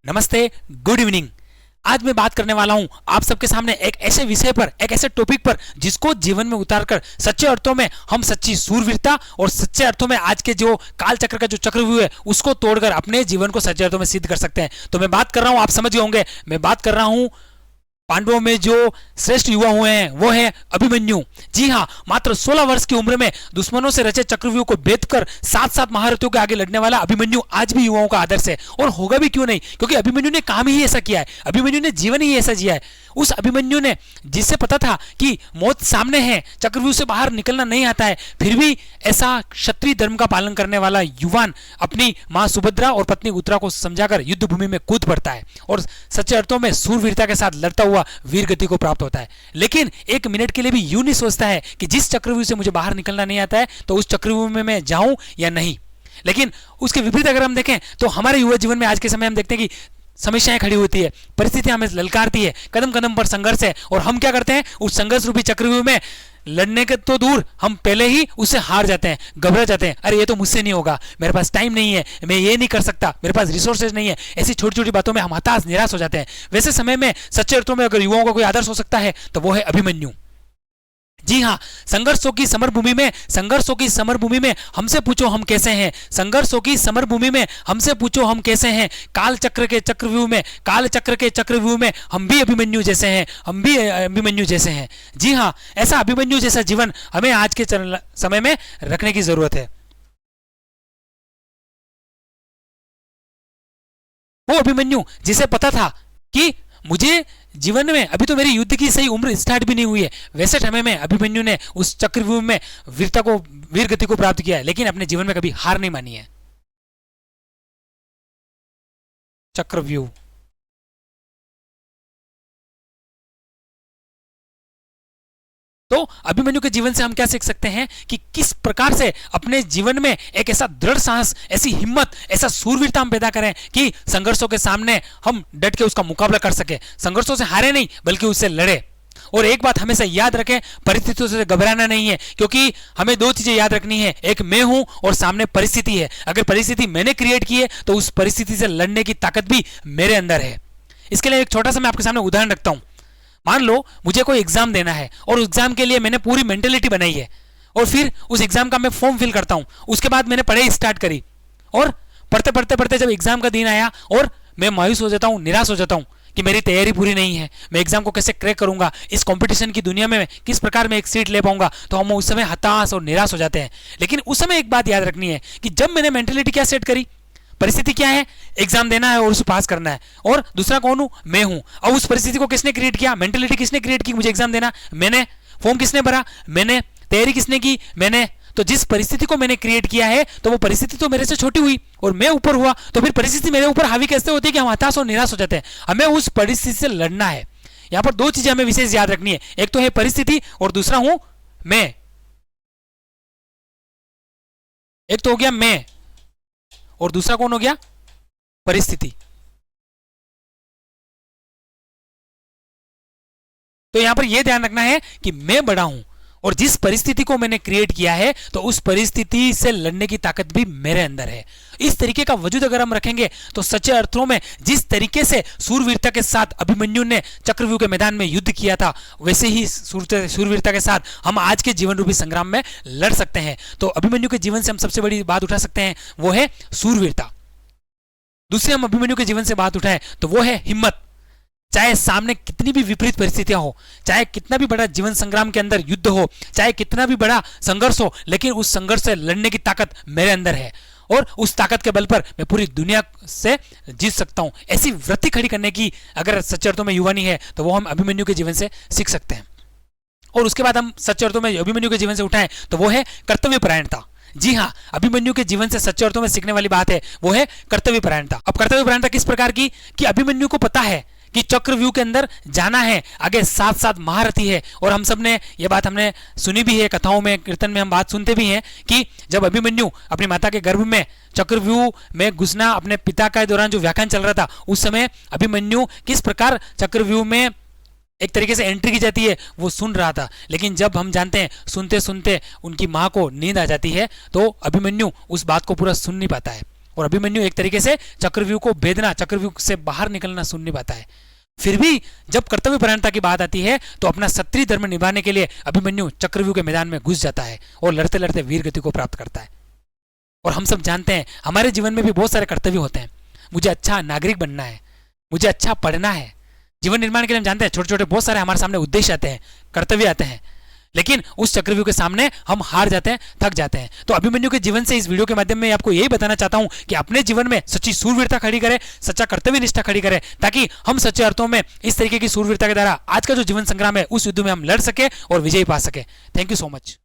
नमस्ते, good evening. आज मैं बात करने वाला हूं आप सबके सामने एक ऐसे विषय पर, एक ऐसे टॉपिक पर जिसको जीवन में उतारकर सच्चे अर्थों में हम सच्ची सूरवीरता और सच्चे अर्थों में आज के जो काल चक्र का जो चक्रव्यूह है उसको तोड़कर अपने जीवन को सच्चे अर्थों में सिद्ध कर सकते हैं। तो मैं बात कर रहा हूं, आप समझ गए होंगे, मैं बात कर रहा हूं पांडवों में जो श्रेष्ठ युवा हुए हैं वो है अभिमन्यु। जी हाँ, मात्र 16 वर्ष की उम्र में दुश्मनों से रचे चक्रव्यूह को भेद कर सात महारथियों के आगे लड़ने वाला अभिमन्यु आज भी युवाओं का आदर्श है। और होगा भी क्यों नहीं, क्योंकि अभिमन्यु ने काम ही ऐसा किया है, अभिमन्यु ने जीवन ही ऐसा जिया है। उस अभिमन्यु ने, जिससे पता था कि मौत सामने है, चक्रव्यूह से बाहर निकलना नहीं आता है, फिर भी ऐसा क्षत्रिय धर्म का पालन करने वाला युवान अपनी मां सुभद्रा और पत्नी उत्तरा को समझाकर युद्ध भूमि में कूद पड़ता है और सच्चे अर्थों में सूरवीरता के साथ लड़ता हुआ वीर गति को प्राप्त होता है। लेकिन एक मिनट के लिए भी यूं नहीं सोचता है कि जिस चक्रव्यूह से मुझे बाहर निकलना नहीं आता है तो उस चक्रव्यूह में मैं जाऊं या नहीं। लेकिन उसके विपरीत अगर हम देखें तो हमारे युवा जीवन में आज के समय हम देखते हैं कि समस्याएं खड़ी होती है, परिस्थितियां हमें ललकारती है, कदम कदम पर संघर्ष है, और हम क्या करते हैं, उस संघर्ष रूपी चक्रव्यूह में लड़ने के तो दूर हम पहले ही उससे हार जाते हैं, घबरा जाते हैं। अरे ये तो मुझसे नहीं होगा, मेरे पास टाइम नहीं है, मैं ये नहीं कर सकता, मेरे पास रिसोर्सेज नहीं है। ऐसी छोटी छोटी बातों में हम हताश निराश हो जाते हैं। वैसे समय में सच्चे अर्थों में अगर युवाओं का कोई आदर्श हो सकता है तो वो है अभिमन्यु। जी हाँ, संघर्षों की समरभूमि में हमसे पूछो हम कैसे हैं, संघर्षों की समरभूमि में हमसे पूछो हम कैसे हैं, काल चक्र के चक्रव्यूह में हम भी अभिमन्यु जैसे हैं, हम भी अभिमन्यु जैसे हैं। जी हाँ, ऐसा अभिमन्यु जैसा जीवन हमें आज के समय में रखने की जरूरत है। वो अभिमन्यु जिसे पता था कि मुझे जीवन में अभी तो मेरी युद्ध की सही उम्र स्टार्ट भी नहीं हुई है, वैसे समय में अभिमन्यु ने उस चक्रव्यूह में वीर गति को प्राप्त किया है, लेकिन अपने जीवन में कभी हार नहीं मानी है। चक्रव्यूह तो अभिमन्यु के जीवन से हम क्या सीख सकते हैं कि किस प्रकार से अपने जीवन में एक ऐसा दृढ़ साहस, ऐसी हिम्मत, ऐसा सूरवीरता हम पैदा करें कि संघर्षों के सामने हम डट के उसका मुकाबला कर सके, संघर्षों से हारे नहीं बल्कि उससे लड़े। और एक बात हमेशा याद रखें, परिस्थितियों से घबराना नहीं है, क्योंकि हमें दो चीजें याद रखनी है, एक मैं हूं और सामने परिस्थिति है। अगर परिस्थिति मैंने क्रिएट की है तो उस परिस्थिति से लड़ने की ताकत भी मेरे अंदर है। इसके लिए एक छोटा सा मैं आपके सामने उदाहरण रखता हूं। मान लो मुझे कोई एग्जाम देना है और उस एग्जाम के लिए मैंने पूरी मेंटेलिटी बनाई है और फिर उस एग्जाम का मैं फॉर्म फिल करता हूं। उसके बाद मैंने पढ़ाई स्टार्ट करी और पढ़ते जब एग्जाम का दिन आया और मैं मायूस हो जाता हूं, निराश हो जाता हूं कि मेरी तैयारी पूरी नहीं है, मैं एग्जाम को कैसे क्रैक करूंगा, इस कंपटीशन की दुनिया में किस प्रकार मैं एक सीट ले पाऊंगा, तो हम उस समय हताश और निराश हो जाते हैं। लेकिन उस समय एक बात याद रखनी है कि जब मैंने मेंटेलिटी क्या सेट करी, परिस्थिति क्या है, एग्जाम देना है और उसे पास करना है, और दूसरा कौन हूं, मैं हूं। अब उस परिस्थिति को किसने क्रिएट किया, मेंटेलिटी किसने क्रिएट की, मुझे एग्जाम देना, मैंने। फॉर्म किसने भरा, मैंने। तैयारी किसने की, मैंने। तो जिस परिस्थिति को मैंने क्रिएट किया है तो वो परिस्थिति तो मेरे से छोटी हुई और मैं ऊपर हुआ, तो फिर परिस्थिति मेरे ऊपर हावी कैसे होती है कि हम हताश और निराश हो जाते हैं। हमें उस परिस्थिति से लड़ना है। यहां पर दो चीजें हमें विशेष याद रखनी है, एक तो है परिस्थिति और दूसरा हूं मैं। एक तो हो गया मैं और दूसरा कौन हो गया, परिस्थिति। तो यहां पर यह ध्यान रखना है कि मैं बड़ा हूं और जिस परिस्थिति को मैंने क्रिएट किया है तो उस परिस्थिति से लड़ने की ताकत भी मेरे अंदर है। इस तरीके का वजूद अगर हम रखेंगे तो सच्चे अर्थों में जिस तरीके से सूरवीरता के साथ अभिमन्यु ने चक्रव्यूह के मैदान में युद्ध किया था, वैसे ही सूरवीरता के साथ हम आज के जीवन रूपी संग्राम में लड़ सकते हैं। तो अभिमन्यु के जीवन से हम सबसे बड़ी बात उठा सकते हैं, वो है सूरवीरता। दूसरे हम अभिमन्यु के जीवन से बात उठाएं तो वो है हिम्मत। चाहे सामने कितनी भी विपरीत परिस्थितियां हो, चाहे कितना भी बड़ा जीवन संग्राम के अंदर युद्ध हो, चाहे कितना भी बड़ा संघर्ष हो, लेकिन उस संघर्ष से लड़ने की ताकत मेरे अंदर है और उस ताकत के बल पर मैं पूरी दुनिया से जीत सकता हूं। ऐसी वृत्ति खड़ी करने की अगर सच्चे अर्थों में युवानी है तो वो हम अभिमन्यु के जीवन से सीख सकते हैं। और उसके बाद हम सच्चे अर्थों में अभिमन्यु के जीवन से उठाएं तो वो है कर्तव्यपरायणता। जी हाँ, अभिमन्यु के जीवन से सच्चे अर्थों में सीखने वाली बात है वो है कर्तव्यपरायणता। अब कर्तव्यपरायणता किस प्रकार की कि अभिमन्यु को पता है कि चक्रव्यूह के अंदर जाना है, आगे सात महारथी है। और हम सब ने ये बात हमने सुनी भी है, कथाओं में, कीर्तन में हम बात सुनते भी हैं कि जब अभिमन्यु अपनी माता के गर्भ में चक्रव्यूह में घुसना, अपने पिता के दौरान जो व्याख्यान चल रहा था उस समय अभिमन्यु किस प्रकार चक्रव्यूह में एक तरीके से एंट्री की जाती है वो सुन रहा था। लेकिन जब हम जानते हैं सुनते सुनते उनकी मां को नींद आ जाती है तो अभिमन्यु उस बात को पूरा सुन नहीं पाता है और अभिमन्यु एक तरीके से चक्रव्यूह को भेदना, चक्रव्यूह से बाहर निकलना सुन नहीं पाता है। फिर भी जब कर्तव्य परायणता की बात आती है तो अपना क्षत्रिय धर्म निभाने के लिए अभिमन्यु चक्रव्यूह के मैदान में घुस जाता है और लड़ते लड़ते वीर गति को प्राप्त करता है। और हम सब जानते हैं हमारे जीवन में भी बहुत सारे कर्तव्य होते हैं। मुझे अच्छा नागरिक बनना है, मुझे अच्छा पढ़ना है। जीवन निर्माण के लिए हम जानते हैं छोटे छोटे बहुत सारे हमारे सामने उद्देश्य आते हैं, कर्तव्य आते हैं, लेकिन उस चक्रव्यूह के सामने हम हार जाते हैं, थक जाते हैं। तो अभिमन्यु के जीवन से इस वीडियो के माध्यम में आपको यही बताना चाहता हूं कि अपने जीवन में सच्ची सूरवीरता खड़ी करें, सच्चा कर्तव्य निष्ठा खड़ी करें, ताकि हम सच्चे अर्थों में इस तरीके की सूरवीरता के द्वारा आज का जो जीवन संग्राम है उस युद्ध में हम लड़ सके और विजय पा सके। Thank you so much.